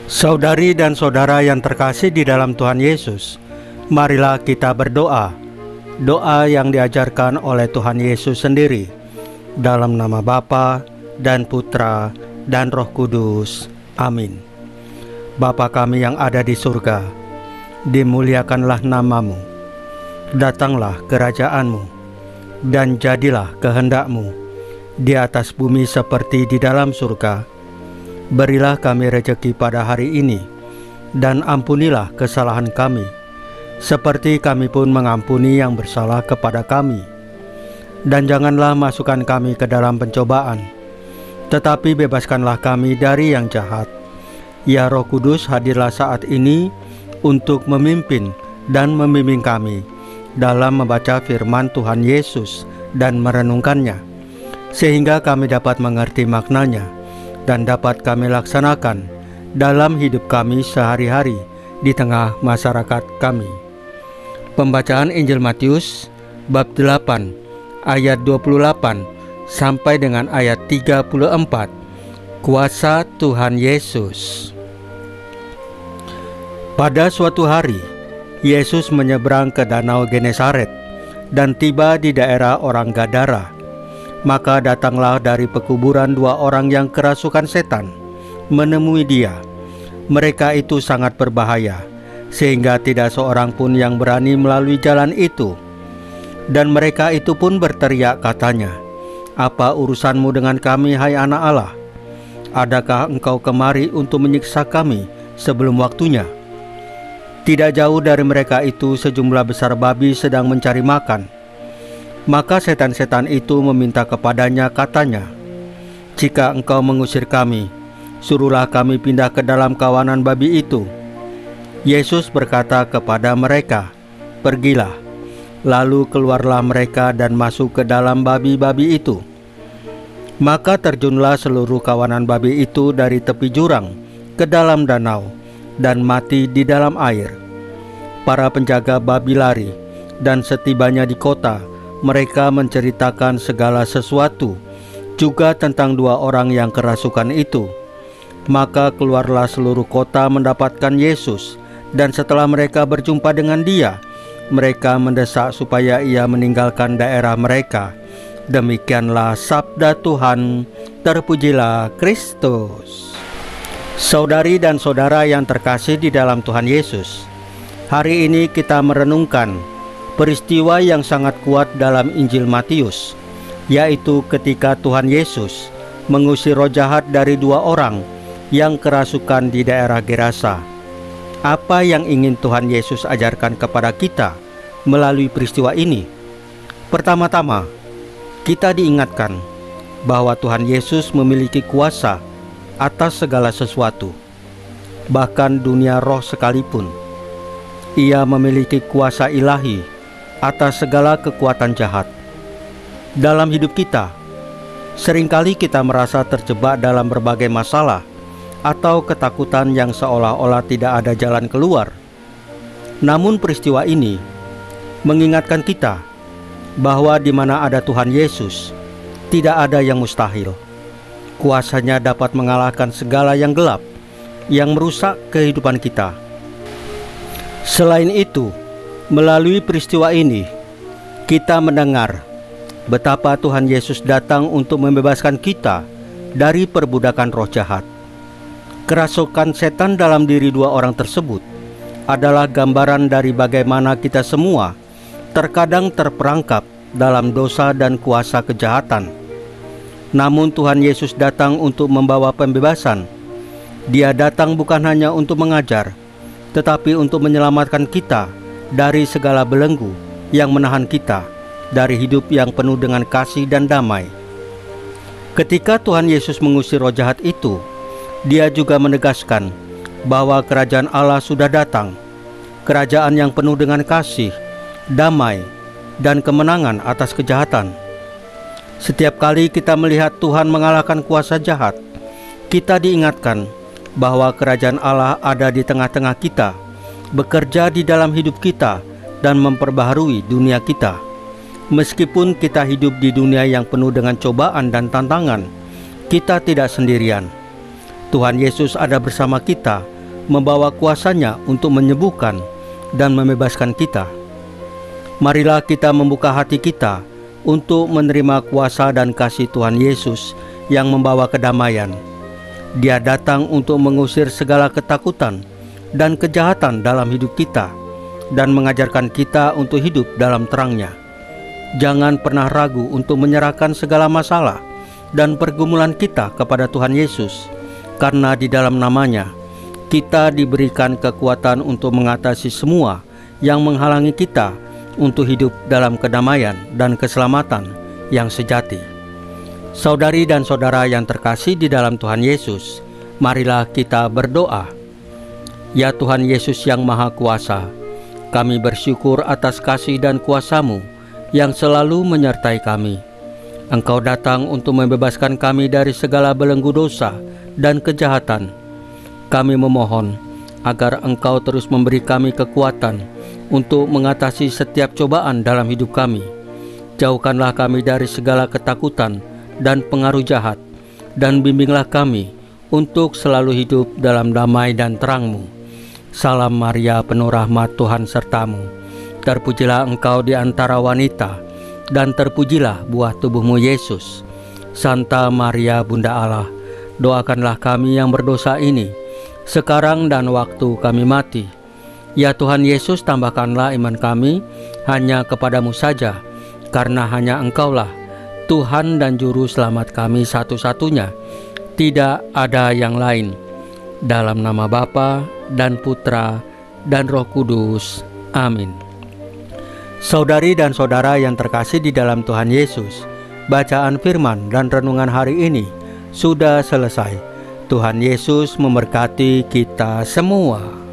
Saudari dan saudara yang terkasih di dalam Tuhan Yesus, marilah kita berdoa. Doa yang diajarkan oleh Tuhan Yesus sendiri. Dalam nama Bapa dan Putra dan Roh Kudus. Amin. Bapa kami yang ada di surga, dimuliakanlah namamu. Datanglah kerajaan-Mu, dan jadilah kehendak-Mu di atas bumi seperti di dalam surga. Berilah kami rejeki pada hari ini, dan ampunilah kesalahan kami, seperti kami pun mengampuni yang bersalah kepada kami. Dan janganlah masukkan kami ke dalam pencobaan, tetapi bebaskanlah kami dari yang jahat. Ya Roh Kudus, hadirlah saat ini untuk memimpin dan membimbing kami dalam membaca firman Tuhan Yesus dan merenungkannya, sehingga kami dapat mengerti maknanya dan dapat kami laksanakan dalam hidup kami sehari-hari di tengah masyarakat kami. Pembacaan Injil Matius bab 8 ayat 28 sampai dengan ayat 34. Kuasa Tuhan Yesus. Pada suatu hari, Yesus menyeberang ke danau Genesaret dan tiba di daerah orang Gadara. Maka datanglah dari pekuburan dua orang yang kerasukan setan menemui dia. Mereka itu sangat berbahaya, sehingga tidak seorang pun yang berani melalui jalan itu. Dan mereka itu pun berteriak katanya, "Apa urusanmu dengan kami, hai anak Allah? Adakah engkau kemari untuk menyiksa kami sebelum waktunya?" Tidak jauh dari mereka itu sejumlah besar babi sedang mencari makan. Maka setan-setan itu meminta kepadanya, katanya, "Jika engkau mengusir kami, suruhlah kami pindah ke dalam kawanan babi itu." Yesus berkata kepada mereka, "Pergilah." Lalu keluarlah mereka dan masuk ke dalam babi-babi itu. Maka terjunlah seluruh kawanan babi itu dari tepi jurang ke dalam danau dan mati di dalam air. Para penjaga babi lari, dan setibanya di kota, mereka menceritakan segala sesuatu, juga tentang dua orang yang kerasukan itu. Maka keluarlah seluruh kota mendapatkan Yesus, dan setelah mereka berjumpa dengan dia, mereka mendesak supaya ia meninggalkan daerah mereka. Demikianlah sabda Tuhan. Terpujilah Kristus. Saudari dan saudara yang terkasih di dalam Tuhan Yesus, hari ini kita merenungkan peristiwa yang sangat kuat dalam Injil Matius, yaitu ketika Tuhan Yesus mengusir roh jahat dari dua orang yang kerasukan di daerah Gerasa. Apa yang ingin Tuhan Yesus ajarkan kepada kita melalui peristiwa ini? Pertama-tama, kita diingatkan bahwa Tuhan Yesus memiliki kuasa atas segala sesuatu, bahkan dunia roh sekalipun. Ia memiliki kuasa ilahi atas segala kekuatan jahat. Dalam hidup kita, seringkali kita merasa terjebak dalam berbagai masalah atau ketakutan yang seolah-olah tidak ada jalan keluar. Namun peristiwa ini mengingatkan kita bahwa di mana ada Tuhan Yesus, tidak ada yang mustahil. Kuasanya dapat mengalahkan segala yang gelap, yang merusak kehidupan kita. Selain itu, melalui peristiwa ini, kita mendengar betapa Tuhan Yesus datang untuk membebaskan kita dari perbudakan roh jahat. Kerasukan setan dalam diri dua orang tersebut adalah gambaran dari bagaimana kita semua terkadang terperangkap dalam dosa dan kuasa kejahatan. Namun Tuhan Yesus datang untuk membawa pembebasan. Dia datang bukan hanya untuk mengajar, tetapi untuk menyelamatkan kita dari segala belenggu yang menahan kita dari hidup yang penuh dengan kasih dan damai. Ketika Tuhan Yesus mengusir roh jahat itu, Dia juga menegaskan bahwa kerajaan Allah sudah datang, kerajaan yang penuh dengan kasih, damai, dan kemenangan atas kejahatan. Setiap kali kita melihat Tuhan mengalahkan kuasa jahat, kita diingatkan bahwa kerajaan Allah ada di tengah-tengah kita, bekerja di dalam hidup kita, dan memperbaharui dunia kita. Meskipun kita hidup di dunia yang penuh dengan cobaan dan tantangan, kita tidak sendirian. Tuhan Yesus ada bersama kita membawa kuasa-Nya untuk menyembuhkan dan membebaskan kita. Marilah kita membuka hati kita untuk menerima kuasa dan kasih Tuhan Yesus yang membawa kedamaian. Dia datang untuk mengusir segala ketakutan dan kejahatan dalam hidup kita dan mengajarkan kita untuk hidup dalam terang-Nya. Jangan pernah ragu untuk menyerahkan segala masalah dan pergumulan kita kepada Tuhan Yesus, karena di dalam nama-Nya kita diberikan kekuatan untuk mengatasi semua yang menghalangi kita untuk hidup dalam kedamaian dan keselamatan yang sejati. Saudari dan saudara yang terkasih di dalam Tuhan Yesus, marilah kita berdoa. Ya Tuhan Yesus yang Maha Kuasa, kami bersyukur atas kasih dan kuasa-Mu yang selalu menyertai kami. Engkau datang untuk membebaskan kami dari segala belenggu dosa dan kejahatan. Kami memohon agar Engkau terus memberi kami kekuatan untuk mengatasi setiap cobaan dalam hidup kami. Jauhkanlah kami dari segala ketakutan dan pengaruh jahat, dan bimbinglah kami untuk selalu hidup dalam damai dan terang-Mu. Salam Maria, penuh rahmat, Tuhan sertamu. Terpujilah engkau di antara wanita, dan terpujilah buah tubuh-Mu Yesus. Santa Maria, Bunda Allah, doakanlah kami yang berdosa ini, sekarang dan waktu kami mati. Ya Tuhan Yesus, tambahkanlah iman kami hanya kepadamu saja, karena hanya Engkaulah Tuhan dan Juru Selamat kami satu-satunya. Tidak ada yang lain. Dalam nama Bapa dan Putra dan Roh Kudus. Amin. Saudari dan saudara yang terkasih di dalam Tuhan Yesus, bacaan firman dan renungan hari ini sudah selesai. Tuhan Yesus memberkati kita semua.